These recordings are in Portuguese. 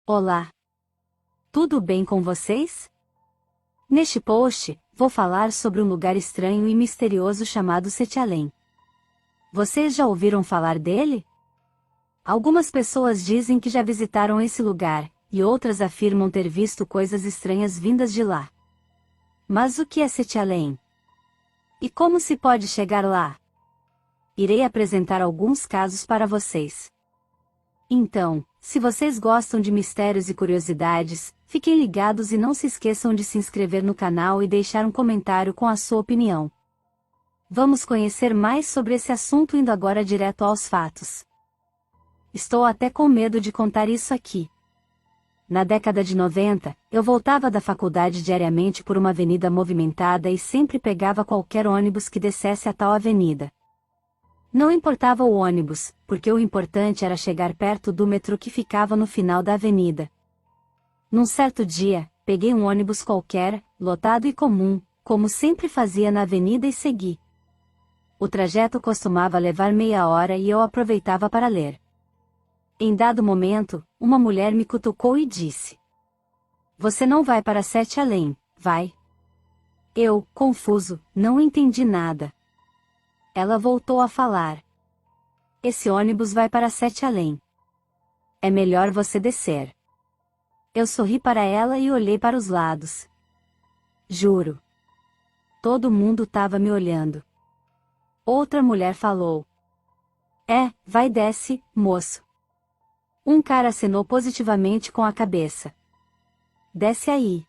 Olá! Tudo bem com vocês? Neste post, vou falar sobre um lugar estranho e misterioso chamado Sete Além. Vocês já ouviram falar dele? Algumas pessoas dizem que já visitaram esse lugar, e outras afirmam ter visto coisas estranhas vindas de lá. Mas o que é Sete Além? E como se pode chegar lá? Irei apresentar alguns casos para vocês. Então, se vocês gostam de mistérios e curiosidades, fiquem ligados e não se esqueçam de se inscrever no canal e deixar um comentário com a sua opinião. Vamos conhecer mais sobre esse assunto indo agora direto aos fatos. Estou até com medo de contar isso aqui. Na década de 90, eu voltava da faculdade diariamente por uma avenida movimentada e sempre pegava qualquer ônibus que descesse a tal avenida. Não importava o ônibus, porque o importante era chegar perto do metrô que ficava no final da avenida. Num certo dia, peguei um ônibus qualquer, lotado e comum, como sempre fazia na avenida e segui. O trajeto costumava levar meia hora e eu aproveitava para ler. Em dado momento, uma mulher me cutucou e disse: "Você não vai para Sete Além, vai?" Eu, confuso, não entendi nada. Ela voltou a falar: "Esse ônibus vai para Sete Além. É melhor você descer." Eu sorri para ela e olhei para os lados. Juro. Todo mundo estava me olhando. Outra mulher falou: Vai desce, moço." Um cara acenou positivamente com a cabeça. "Desce aí."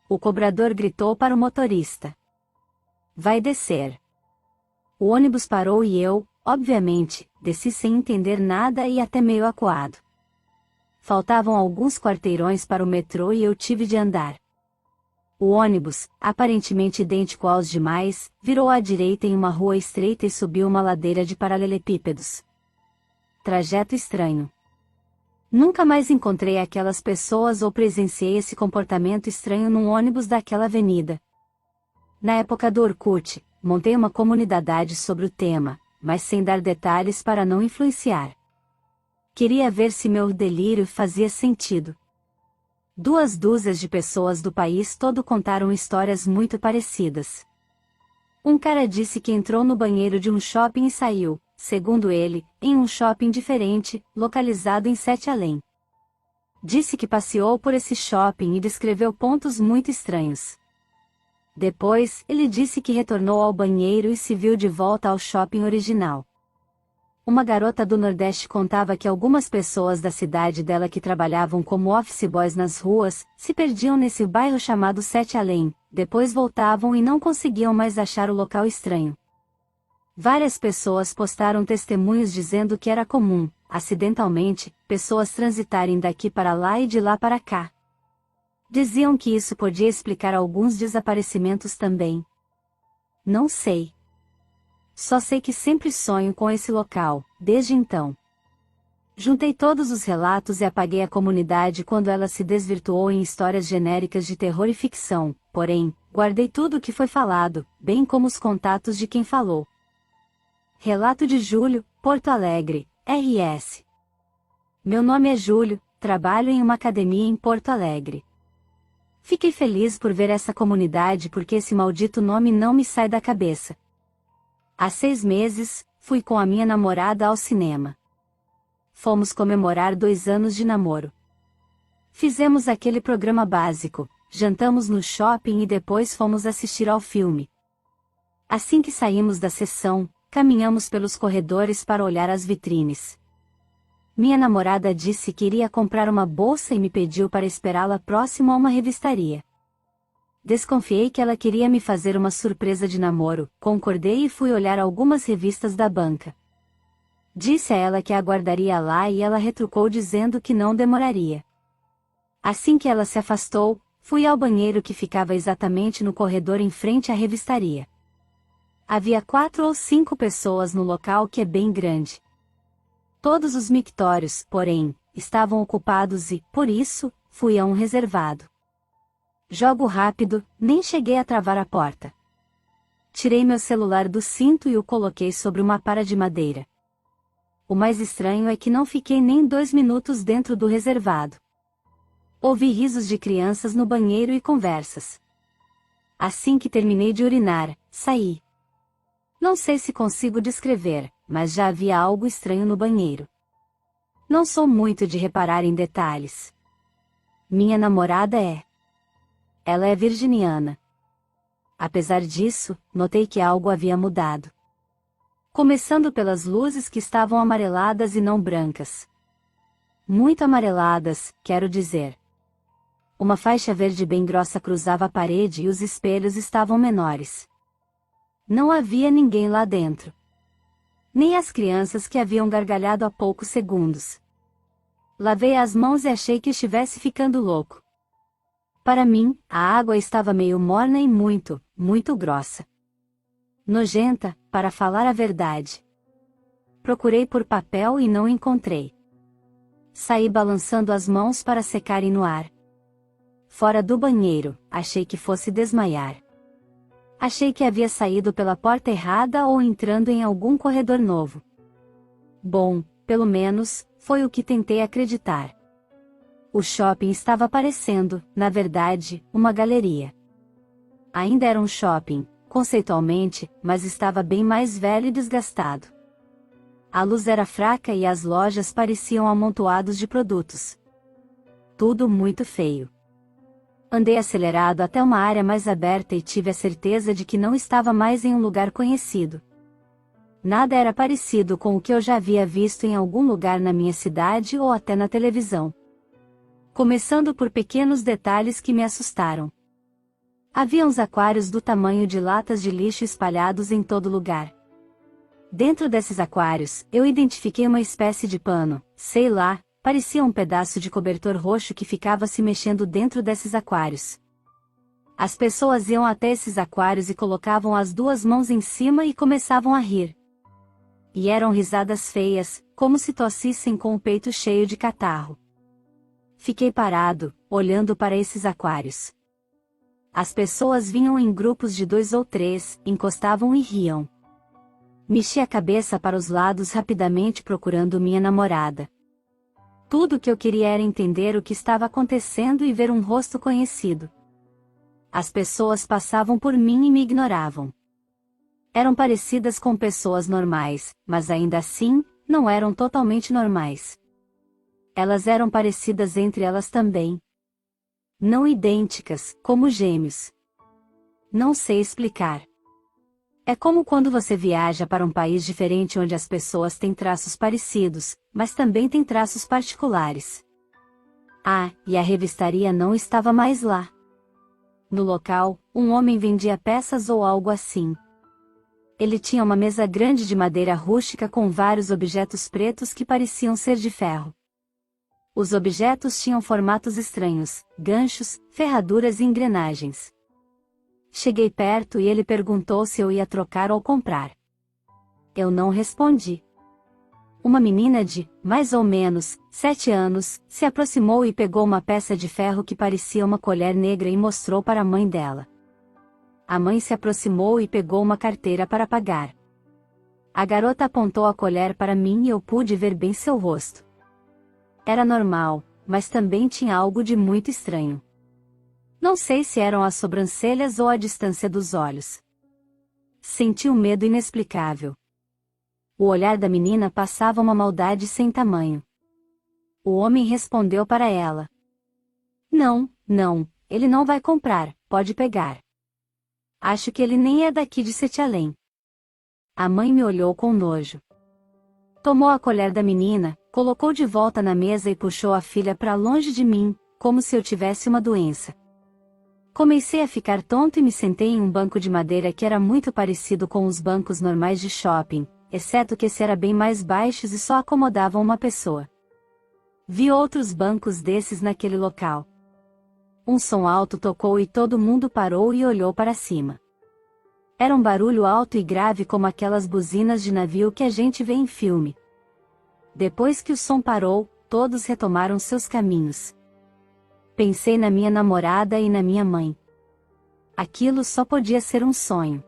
O cobrador gritou para o motorista: "Vai descer." O ônibus parou e eu, obviamente, desci sem entender nada e até meio acuado. Faltavam alguns quarteirões para o metrô e eu tive de andar. O ônibus, aparentemente idêntico aos demais, virou à direita em uma rua estreita e subiu uma ladeira de paralelepípedos. Trajeto estranho. Nunca mais encontrei aquelas pessoas ou presenciei esse comportamento estranho num ônibus daquela avenida. Na época do Orkut, montei uma comunidade sobre o tema, mas sem dar detalhes para não influenciar. Queria ver se meu delírio fazia sentido. 2 dúzias de pessoas do país todo contaram histórias muito parecidas. Um cara disse que entrou no banheiro de um shopping e saiu, segundo ele, em um shopping diferente, localizado em Sete Além. Disse que passeou por esse shopping e descreveu pontos muito estranhos. Depois, ele disse que retornou ao banheiro e se viu de volta ao shopping original. Uma garota do Nordeste contava que algumas pessoas da cidade dela que trabalhavam como office boys nas ruas, se perdiam nesse bairro chamado Sete Além, depois voltavam e não conseguiam mais achar o local estranho. Várias pessoas postaram testemunhos dizendo que era comum, acidentalmente, pessoas transitarem daqui para lá e de lá para cá. Diziam que isso podia explicar alguns desaparecimentos também. Não sei. Só sei que sempre sonho com esse local, desde então. Juntei todos os relatos e apaguei a comunidade quando ela se desvirtuou em histórias genéricas de terror e ficção, porém, guardei tudo o que foi falado, bem como os contatos de quem falou. Relato de Júlio, Porto Alegre, RS. Meu nome é Júlio, trabalho em uma academia em Porto Alegre. Fiquei feliz por ver essa comunidade porque esse maldito nome não me sai da cabeça. Há 6 meses, fui com a minha namorada ao cinema. Fomos comemorar 2 anos de namoro. Fizemos aquele programa básico, jantamos no shopping e depois fomos assistir ao filme. Assim que saímos da sessão, caminhamos pelos corredores para olhar as vitrines. Minha namorada disse que iria comprar uma bolsa e me pediu para esperá-la próximo a uma revistaria. Desconfiei que ela queria me fazer uma surpresa de namoro, concordei e fui olhar algumas revistas da banca. Disse a ela que a aguardaria lá e ela retrucou dizendo que não demoraria. Assim que ela se afastou, fui ao banheiro que ficava exatamente no corredor em frente à revistaria. Havia 4 ou 5 pessoas no local que é bem grande. Todos os mictórios, porém, estavam ocupados e, por isso, fui a um reservado. Jogo rápido, nem cheguei a travar a porta. Tirei meu celular do cinto e o coloquei sobre uma para de madeira. O mais estranho é que não fiquei nem 2 minutos dentro do reservado. Ouvi risos de crianças no banheiro e conversas. Assim que terminei de urinar, saí. Não sei se consigo descrever, mas já havia algo estranho no banheiro. Não sou muito de reparar em detalhes. Minha namorada é. Ela é virginiana. Apesar disso, notei que algo havia mudado. Começando pelas luzes que estavam amareladas e não brancas. Muito amareladas, quero dizer. Uma faixa verde bem grossa cruzava a parede e os espelhos estavam menores. Não havia ninguém lá dentro. Nem as crianças que haviam gargalhado há poucos segundos. Lavei as mãos e achei que estivesse ficando louco. Para mim, a água estava meio morna e muito, muito grossa. Nojenta, para falar a verdade. Procurei por papel e não encontrei. Saí balançando as mãos para secarem no ar. Fora do banheiro, achei que fosse desmaiar. Achei que havia saído pela porta errada ou entrando em algum corredor novo. Bom, pelo menos, foi o que tentei acreditar. O shopping estava parecendo, na verdade, uma galeria. Ainda era um shopping, conceitualmente, mas estava bem mais velho e desgastado. A luz era fraca e as lojas pareciam amontoados de produtos. Tudo muito feio. Andei acelerado até uma área mais aberta e tive a certeza de que não estava mais em um lugar conhecido. Nada era parecido com o que eu já havia visto em algum lugar na minha cidade ou até na televisão. Começando por pequenos detalhes que me assustaram. Havia uns aquários do tamanho de latas de lixo espalhados em todo lugar. Dentro desses aquários, eu identifiquei uma espécie de pano, sei lá, parecia um pedaço de cobertor roxo que ficava se mexendo dentro desses aquários. As pessoas iam até esses aquários e colocavam as duas mãos em cima e começavam a rir. E eram risadas feias, como se tossissem com o peito cheio de catarro. Fiquei parado, olhando para esses aquários. As pessoas vinham em grupos de 2 ou 3, encostavam e riam. Mexi a cabeça para os lados rapidamente procurando minha namorada. Tudo o que eu queria era entender o que estava acontecendo e ver um rosto conhecido. As pessoas passavam por mim e me ignoravam. Eram parecidas com pessoas normais, mas ainda assim, não eram totalmente normais. Elas eram parecidas entre elas também. Não idênticas, como gêmeos. Não sei explicar. É como quando você viaja para um país diferente onde as pessoas têm traços parecidos, mas também têm traços particulares. Ah, e a revistaria não estava mais lá. No local, um homem vendia peças ou algo assim. Ele tinha uma mesa grande de madeira rústica com vários objetos pretos que pareciam ser de ferro. Os objetos tinham formatos estranhos, ganchos, ferraduras e engrenagens. Cheguei perto e ele perguntou se eu ia trocar ou comprar. Eu não respondi. Uma menina de, mais ou menos, 7 anos, se aproximou e pegou uma peça de ferro que parecia uma colher negra e mostrou para a mãe dela. A mãe se aproximou e pegou uma carteira para pagar. A garota apontou a colher para mim e eu pude ver bem seu rosto. Era normal, mas também tinha algo de muito estranho. Não sei se eram as sobrancelhas ou a distância dos olhos. Senti um medo inexplicável. O olhar da menina passava uma maldade sem tamanho. O homem respondeu para ela. Não, não, ele não vai comprar, pode pegar. Acho que ele nem é daqui de Setialém. A mãe me olhou com nojo. Tomou a colher da menina, colocou de volta na mesa e puxou a filha para longe de mim, como se eu tivesse uma doença. Comecei a ficar tonto e me sentei em um banco de madeira que era muito parecido com os bancos normais de shopping, exceto que esse era bem mais baixos e só acomodavam uma pessoa. Vi outros bancos desses naquele local. Um som alto tocou e todo mundo parou e olhou para cima. Era um barulho alto e grave como aquelas buzinas de navio que a gente vê em filme. Depois que o som parou, todos retomaram seus caminhos. Pensei na minha namorada e na minha mãe. Aquilo só podia ser um sonho.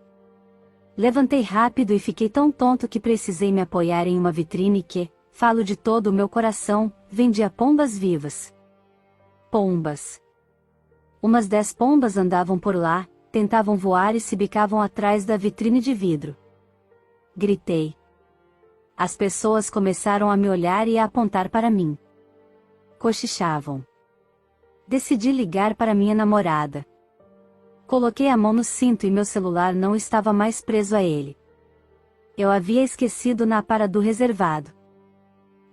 Levantei rápido e fiquei tão tonto que precisei me apoiar em uma vitrine que, falo de todo o meu coração, vendia pombas vivas. pombas. Umas 10 pombas andavam por lá, tentavam voar e se bicavam atrás da vitrine de vidro. Gritei. As pessoas começaram a me olhar e a apontar para mim. Cochichavam. Decidi ligar para minha namorada. Coloquei a mão no cinto e meu celular não estava mais preso a ele. Eu havia esquecido na para do reservado.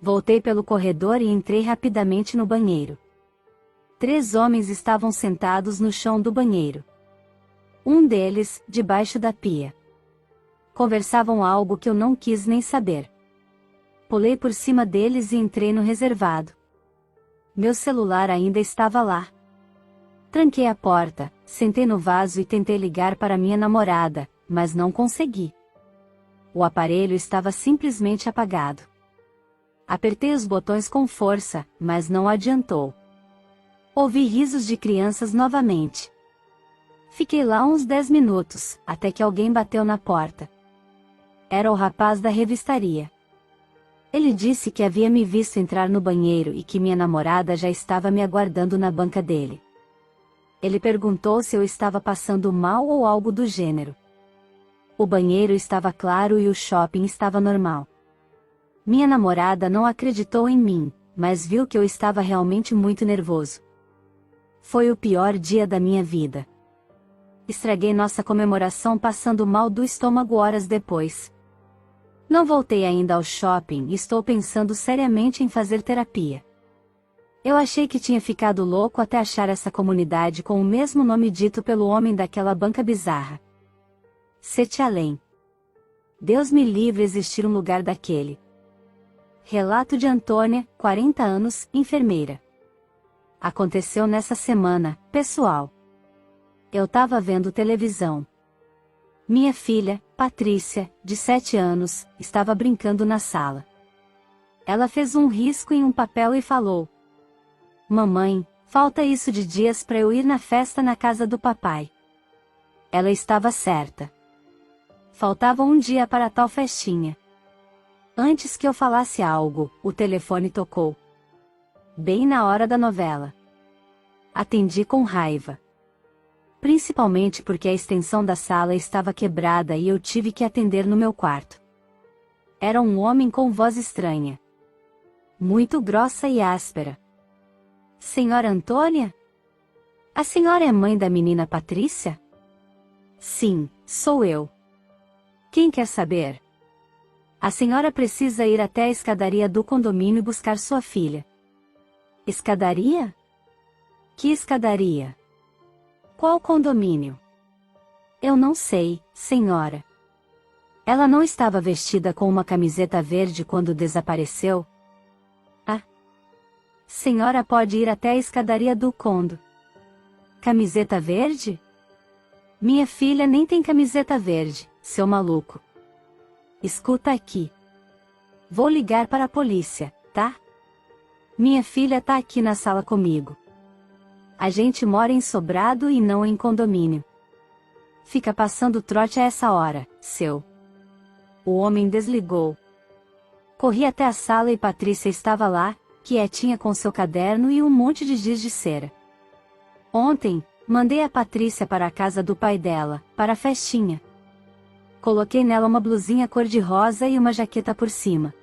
Voltei pelo corredor e entrei rapidamente no banheiro. 3 homens estavam sentados no chão do banheiro. Um deles, debaixo da pia. Conversavam algo que eu não quis nem saber. Pulei por cima deles e entrei no reservado. Meu celular ainda estava lá. Tranquei a porta, sentei no vaso e tentei ligar para minha namorada, mas não consegui. O aparelho estava simplesmente apagado. Apertei os botões com força, mas não adiantou. Ouvi risos de crianças novamente. Fiquei lá uns 10 minutos, até que alguém bateu na porta. Era o rapaz da revistaria. Ele disse que havia me visto entrar no banheiro e que minha namorada já estava me aguardando na banca dele. Ele perguntou se eu estava passando mal ou algo do gênero. O banheiro estava claro e o shopping estava normal. Minha namorada não acreditou em mim, mas viu que eu estava realmente muito nervoso. Foi o pior dia da minha vida. Estraguei nossa comemoração passando mal do estômago horas depois. Não voltei ainda ao shopping e estou pensando seriamente em fazer terapia. Eu achei que tinha ficado louco até achar essa comunidade com o mesmo nome dito pelo homem daquela banca bizarra. Setialém. Deus me livre existir um lugar daquele. Relato de Antônia, 40 anos, enfermeira. Aconteceu nessa semana, pessoal. Eu tava vendo televisão. Minha filha, Patrícia, de 7 anos, estava brincando na sala. Ela fez um risco em um papel e falou: "Mamãe, falta isso de dias para eu ir na festa na casa do papai." Ela estava certa. Faltava um dia para tal festinha. Antes que eu falasse algo, o telefone tocou. Bem na hora da novela. Atendi com raiva. Principalmente porque a extensão da sala estava quebrada e eu tive que atender no meu quarto. Era um homem com voz estranha. Muito grossa e áspera. "Senhora Antônia? A senhora é mãe da menina Patrícia?" "Sim, sou eu." "Quem quer saber?" "A senhora precisa ir até a escadaria do condomínio buscar sua filha." "Escadaria? Que escadaria? Qual condomínio?" "Eu não sei, senhora." "Ela não estava vestida com uma camiseta verde quando desapareceu?" "Ah. Senhora pode ir até a escadaria do condo." "Camiseta verde? Minha filha nem tem camiseta verde, seu maluco." "Escuta aqui. Vou ligar para a polícia, tá? Minha filha tá aqui na sala comigo. A gente mora em sobrado e não em condomínio. Fica passando trote a essa hora, seu." O homem desligou. Corri até a sala e Patrícia estava lá, quietinha com seu caderno e um monte de giz de cera. "Ontem, mandei a Patrícia para a casa do pai dela, para a festinha. Coloquei nela uma blusinha cor-de-rosa e uma jaqueta por cima.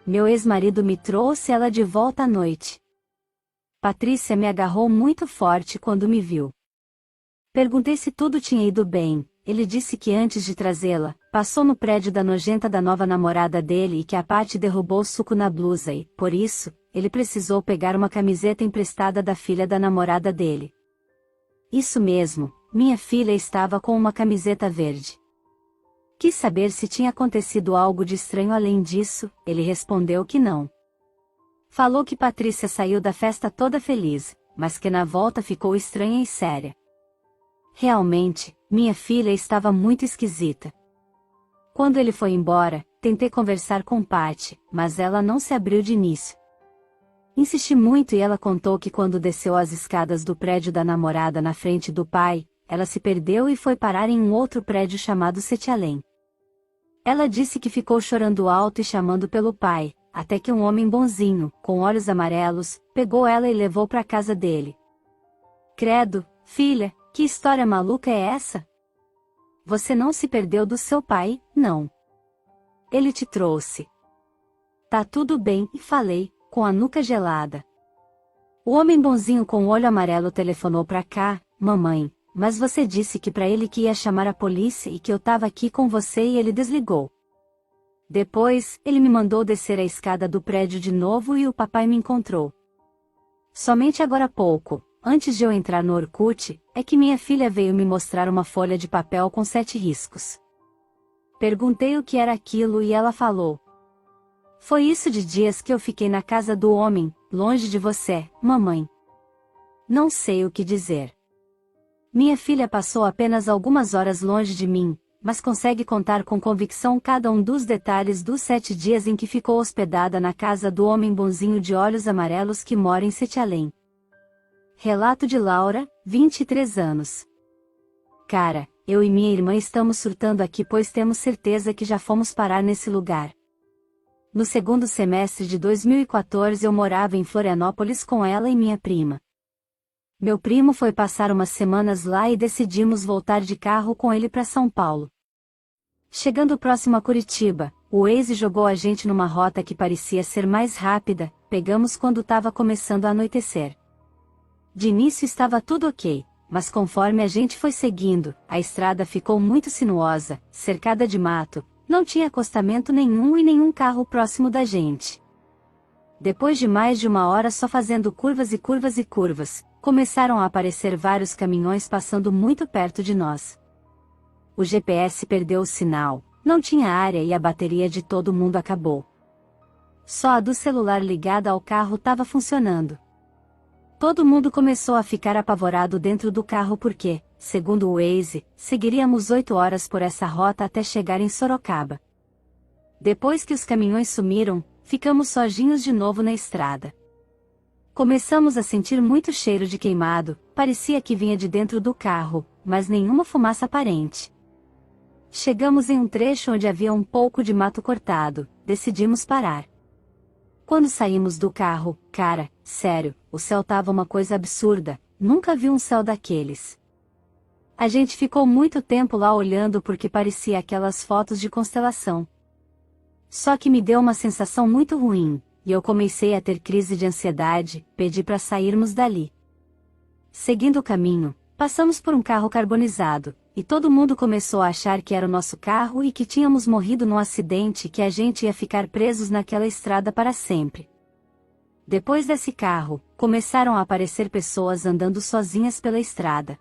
Meu ex-marido me trouxe ela de volta à noite. Patrícia me agarrou muito forte quando me viu. Perguntei se tudo tinha ido bem. Ele disse que antes de trazê-la, passou no prédio da nojenta da nova namorada dele e que a Patty derrubou suco na blusa e, por isso, ele precisou pegar uma camiseta emprestada da filha da namorada dele." "Isso mesmo, minha filha estava com uma camiseta verde." Quis saber se tinha acontecido algo de estranho além disso, ele respondeu que não. Falou que Patrícia saiu da festa toda feliz, mas que na volta ficou estranha e séria. Realmente, minha filha estava muito esquisita. Quando ele foi embora, tentei conversar com Patty, mas ela não se abriu de início. Insisti muito e ela contou que quando desceu as escadas do prédio da namorada na frente do pai, ela se perdeu e foi parar em um outro prédio chamado Setialém. Ela disse que ficou chorando alto e chamando pelo pai, até que um homem bonzinho, com olhos amarelos, pegou ela e levou para casa dele. Credo, filha, que história maluca é essa? Você não se perdeu do seu pai, não. Ele te trouxe. Tá tudo bem, falei, com a nuca gelada. O homem bonzinho com o olho amarelo telefonou pra cá, mamãe, mas você disse que pra ele que ia chamar a polícia e que eu tava aqui com você e ele desligou. Depois, ele me mandou descer a escada do prédio de novo e o papai me encontrou. Somente agora há pouco, antes de eu entrar no Orkut, é que minha filha veio me mostrar uma folha de papel com 7 riscos. Perguntei o que era aquilo e ela falou. Foi isso de dias que eu fiquei na casa do homem, longe de você, mamãe. Não sei o que dizer. Minha filha passou apenas algumas horas longe de mim, mas consegue contar com convicção cada um dos detalhes dos 7 dias em que ficou hospedada na casa do homem bonzinho de olhos amarelos que mora em Setialém. Relato de Laura, 23 anos. Cara, eu e minha irmã estamos surtando aqui pois temos certeza que já fomos parar nesse lugar. No segundo semestre de 2014 eu morava em Florianópolis com ela e minha prima. Meu primo foi passar umas semanas lá e decidimos voltar de carro com ele para São Paulo. Chegando próximo a Curitiba, o Waze jogou a gente numa rota que parecia ser mais rápida, pegamos quando estava começando a anoitecer. De início estava tudo ok, mas conforme a gente foi seguindo, a estrada ficou muito sinuosa, cercada de mato, não tinha acostamento nenhum e nenhum carro próximo da gente. Depois de mais de uma hora só fazendo curvas e curvas e curvas, começaram a aparecer vários caminhões passando muito perto de nós. O GPS perdeu o sinal, não tinha área e a bateria de todo mundo acabou. Só a do celular ligada ao carro estava funcionando. Todo mundo começou a ficar apavorado dentro do carro porque, segundo o Waze, seguiríamos 8 horas por essa rota até chegar em Sorocaba. Depois que os caminhões sumiram, ficamos sozinhos de novo na estrada. Começamos a sentir muito cheiro de queimado, parecia que vinha de dentro do carro, mas nenhuma fumaça aparente. Chegamos em um trecho onde havia um pouco de mato cortado, decidimos parar. Quando saímos do carro, cara, sério, o céu tava uma coisa absurda, nunca vi um céu daqueles. A gente ficou muito tempo lá olhando porque parecia aquelas fotos de constelação. Só que me deu uma sensação muito ruim, e eu comecei a ter crise de ansiedade, pedi para sairmos dali. Seguindo o caminho, passamos por um carro carbonizado, e todo mundo começou a achar que era o nosso carro e que tínhamos morrido num acidente e que a gente ia ficar presos naquela estrada para sempre. Depois desse carro, começaram a aparecer pessoas andando sozinhas pela estrada.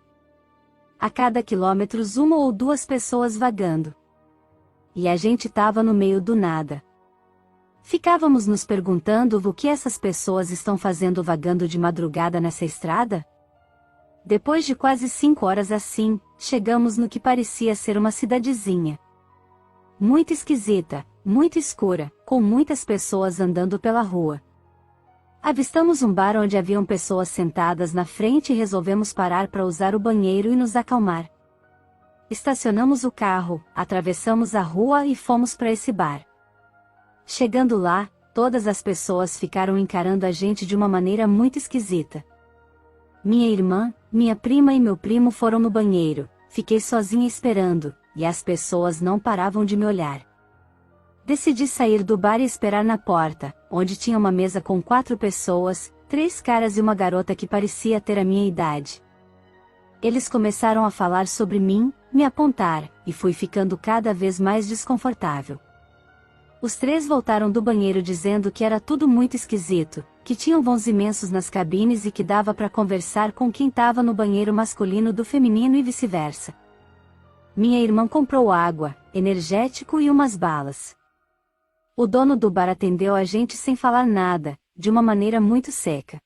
A cada quilômetro 1 ou 2 pessoas vagando. E a gente tava no meio do nada. Ficávamos nos perguntando o que essas pessoas estão fazendo vagando de madrugada nessa estrada? Depois de quase 5 horas assim, chegamos no que parecia ser uma cidadezinha. Muito esquisita, muito escura, com muitas pessoas andando pela rua. Avistamos um bar onde haviam pessoas sentadas na frente e resolvemos parar para usar o banheiro e nos acalmar. Estacionamos o carro, atravessamos a rua e fomos para esse bar. Chegando lá, todas as pessoas ficaram encarando a gente de uma maneira muito esquisita. Minha irmã, minha prima e meu primo foram no banheiro, fiquei sozinha esperando, e as pessoas não paravam de me olhar. Decidi sair do bar e esperar na porta, onde tinha uma mesa com 4 pessoas, 3 caras e uma garota que parecia ter a minha idade. Eles começaram a falar sobre mim, me apontar, e fui ficando cada vez mais desconfortável. Os 3 voltaram do banheiro dizendo que era tudo muito esquisito, que tinham vãos imensos nas cabines e que dava para conversar com quem estava no banheiro masculino do feminino e vice-versa. Minha irmã comprou água, energético e umas balas. O dono do bar atendeu a gente sem falar nada, de uma maneira muito seca.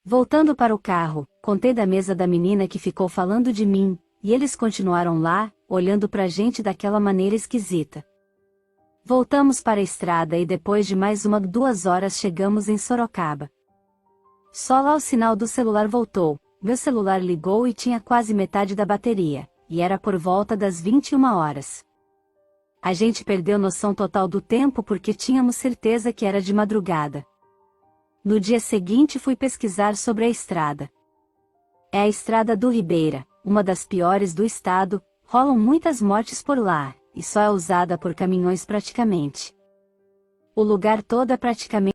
Voltando para o carro, contei da mesa da menina que ficou falando de mim, e eles continuaram lá, olhando pra gente daquela maneira esquisita. Voltamos para a estrada e depois de mais 2 horas chegamos em Sorocaba. Só lá o sinal do celular voltou, meu celular ligou e tinha quase metade da bateria, e era por volta das 21 horas. A gente perdeu noção total do tempo porque tínhamos certeza que era de madrugada. No dia seguinte fui pesquisar sobre a estrada. É a estrada do Ribeira, uma das piores do estado, rolam muitas mortes por lá, e só é usada por caminhões praticamente. O lugar todo é praticamente